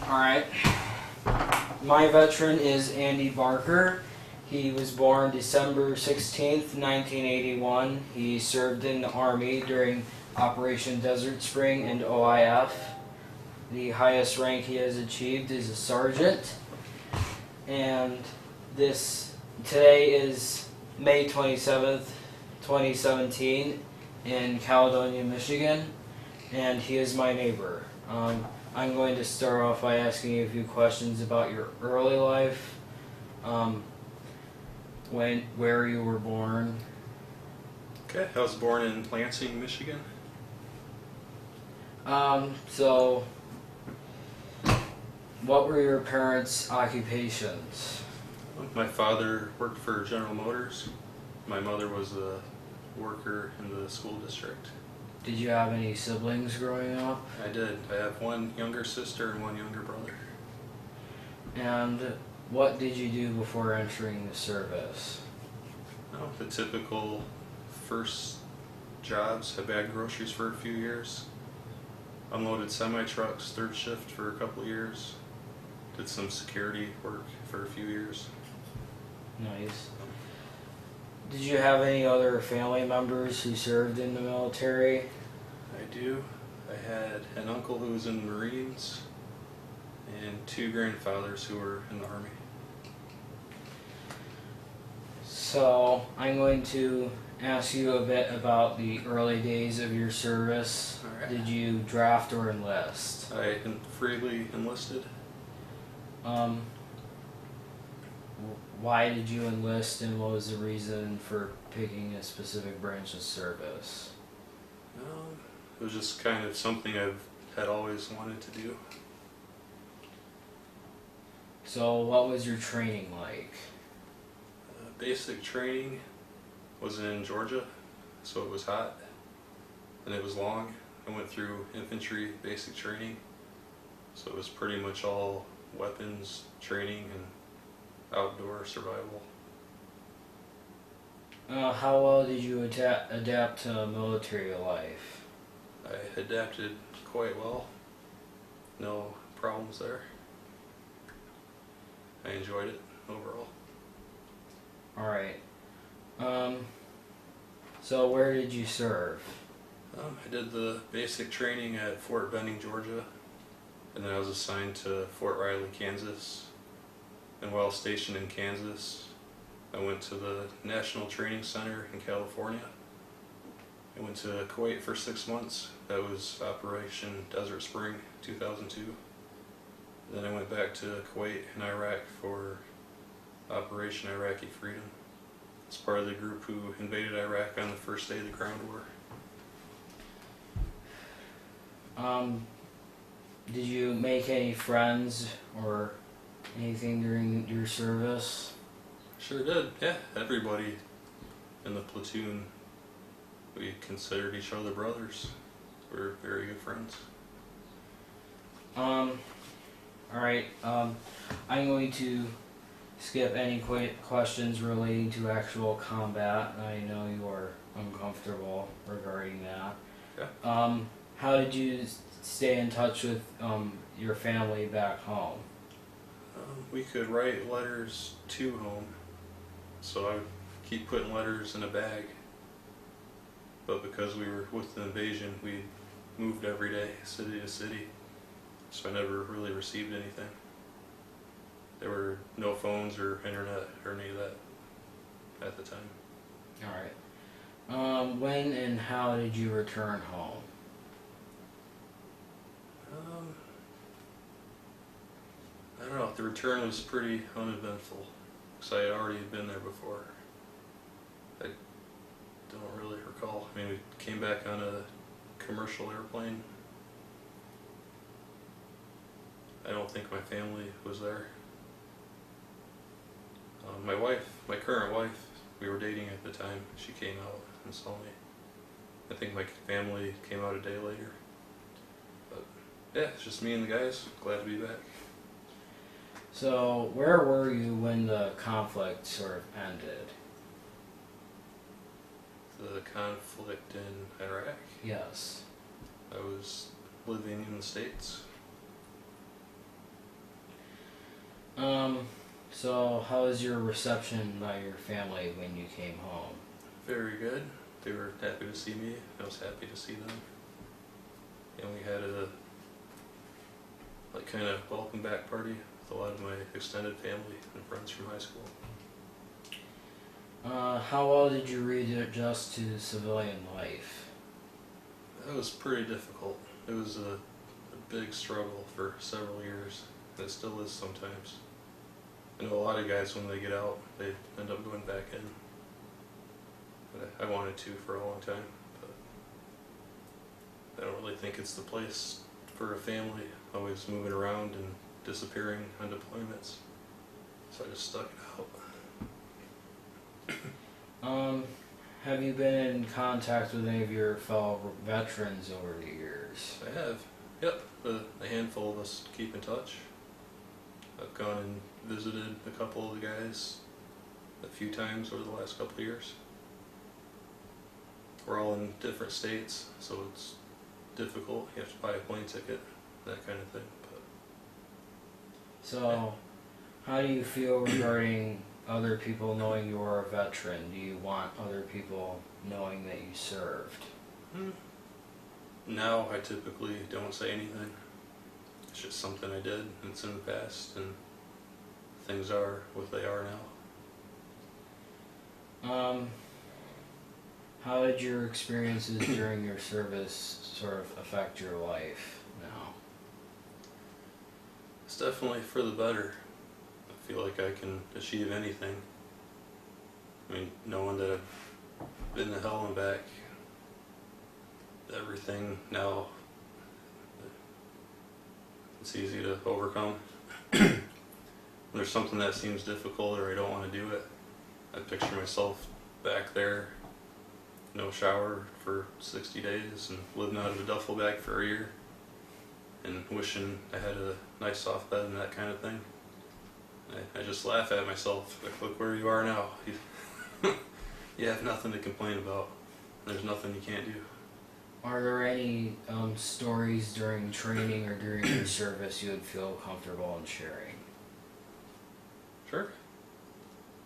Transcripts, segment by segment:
Alright. My veteran is Andy Barker. He was born December 16th, 1981. He served in the Army during Operation Desert Spring and OIF. The highest rank he has achieved is a sergeant. And today is May 27th, 2017 in Caledonia, Michigan. And he is my neighbor. I'm going to start off by asking you a few questions about your early life, where you were born. Okay, I was born in Lansing, Michigan. So, what were your parents' occupations? My father worked for General Motors. My mother was a worker in the school district. Did you have any siblings growing up? I did. I have one younger sister and one younger brother. And what did you do before entering the service? Oh, the typical first jobs. I bagged groceries for a few years. Unloaded semi-trucks, third shift for a couple of years. Did some security work for a few years. Nice. Did you have any other family members who served in the military? I do. I had an uncle who was in the Marines and two grandfathers who were in the Army. So, I'm going to ask you a bit about the early days of your service. All right. Did you draft or enlist? I freely enlisted. Why did you enlist, and what was the reason for picking a specific branch of service? It was just kind of something I've had always wanted to do. So, what was your training like? Basic training was in Georgia, so it was hot and it was long. I went through infantry basic training, so it was pretty much all weapons training and outdoor survival. How well did you adapt to military life? I adapted quite well. No problems there. I enjoyed it overall. Alright. So where did you serve? I did the basic training at Fort Benning, Georgia, and then I was assigned to Fort Riley, Kansas. And while stationed in Kansas, I went to the National Training Center in California. I went to Kuwait for 6 months. That was Operation Desert Spring 2002. Then I went back to Kuwait and Iraq for Operation Iraqi Freedom. It's part of the group who invaded Iraq on the first day of the ground war. Did you make any friends or anything during your service? Sure did, yeah. Everybody in the platoon, we considered each other brothers. We were very good friends. Alright, I'm going to skip any questions relating to actual combat. I know you are uncomfortable regarding that. Yeah. How did you stay in touch with your family back home? We could write letters to home, so I would keep putting letters in a bag. But because we were with the invasion, we moved every day, city to city, so I never really received anything. There were no phones or internet or any of that at the time. Alright. When and how did you return home? I don't know, the return was pretty uneventful, because I had already been there before. I don't really recall. I mean, we came back on a commercial airplane. I don't think my family was there. My wife, my current wife, we were dating at the time, she came out and saw me. I think my family came out a day later. But yeah, it's just me and the guys. Glad to be back. So, where were you when the conflict sort of ended? The conflict in Iraq? Yes. I was living in the States. So how was your reception by your family when you came home? Very good. They were happy to see me. I was happy to see them. And we had a kind of welcome back party with a lot of my extended family and friends from high school. How well did you readjust to civilian life? That was pretty difficult. It was a big struggle for several years. And it still is sometimes. I know a lot of guys, when they get out, they end up going back in. But I wanted to for a long time, but I don't really think it's the place for a family, always moving around and disappearing on deployments. So I just stuck it out. Have you been in contact with any of your fellow veterans over the years? I have. Yep, a handful of us keep in touch. I've gone and visited a couple of the guys a few times over the last couple of years. We're all in different states, so it's difficult. You have to buy a plane ticket, that kind of thing. But So, how do you feel regarding other people knowing you're a veteran? Do you want other people knowing that you served? now I typically don't say anything. It's just something I did, and it's in the past, and things are what they are now. How did your experiences during your service sort of affect your life now? It's definitely for the better. I feel like I can achieve anything. I mean, knowing that I've been to hell and back, everything now, it's easy to overcome. When there's something that seems difficult or I don't want to do it, I picture myself back there, no shower for 60 days and living out of a duffel bag for a year and wishing I had a nice soft bed and that kind of thing. I just laugh at myself. Like, look where you are now. You have nothing to complain about. There's nothing you can't do. Are there any stories during training or during your service you would feel comfortable in sharing? Sure.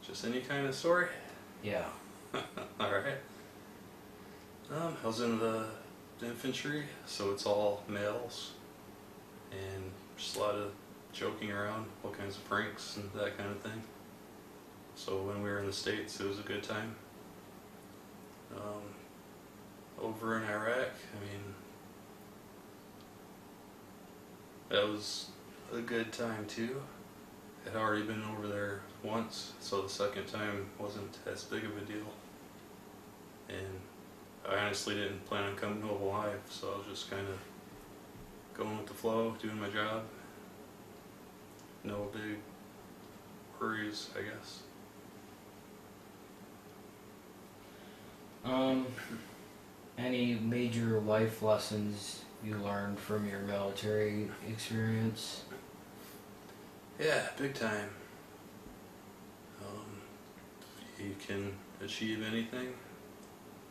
Just any kind of story? Yeah. Alright. I was in the infantry, so it's all males, and just a lot of joking around, all kinds of pranks and that kind of thing. So when we were in the States, it was a good time. Over in Iraq, I mean, that was a good time too. I'd already been over there once, so the second time wasn't as big of a deal. And I honestly didn't plan on coming home alive, so I was just kind of going with the flow, doing my job. No big worries, I guess. Any major life lessons you learned from your military experience? Yeah, big time. If you can achieve anything.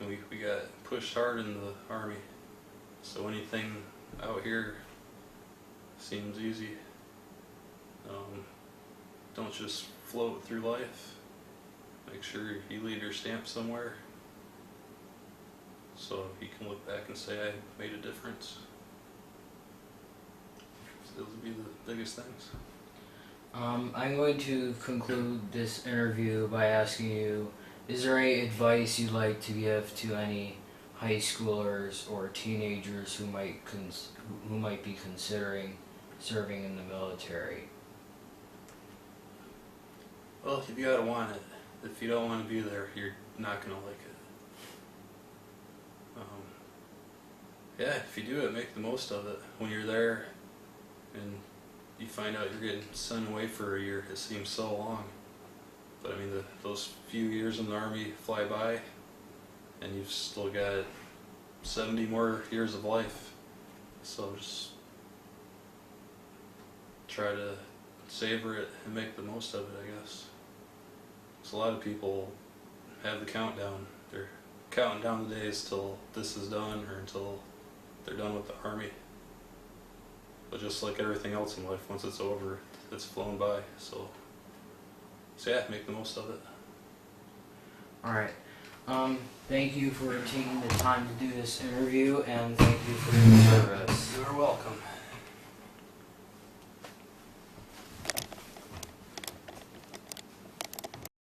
We got pushed hard in the Army, so anything out here seems easy. Don't just float through life. Make sure you leave your stamp somewhere, so you can look back and say, I made a difference. So those would be the biggest things. I'm going to conclude this interview by asking you, is there any advice you'd like to give to any high schoolers or teenagers who might be considering serving in the military? Well, you gotta want it. If you don't want to be there, you're not gonna like it. Yeah, if you do it, make the most of it. When you're there and you find out you're getting sent away for a year, it seems so long. But I mean, those few years in the Army fly by, and you've still got 70 more years of life. So just try to savor it and make the most of it, I guess. Because a lot of people have the countdown. They're counting down the days till this is done or until they're done with the Army. But just like everything else in life, once it's over, it's flown by. So yeah, make the most of it. Alright. Thank you for taking the time to do this interview, and thank you for your service. You're welcome.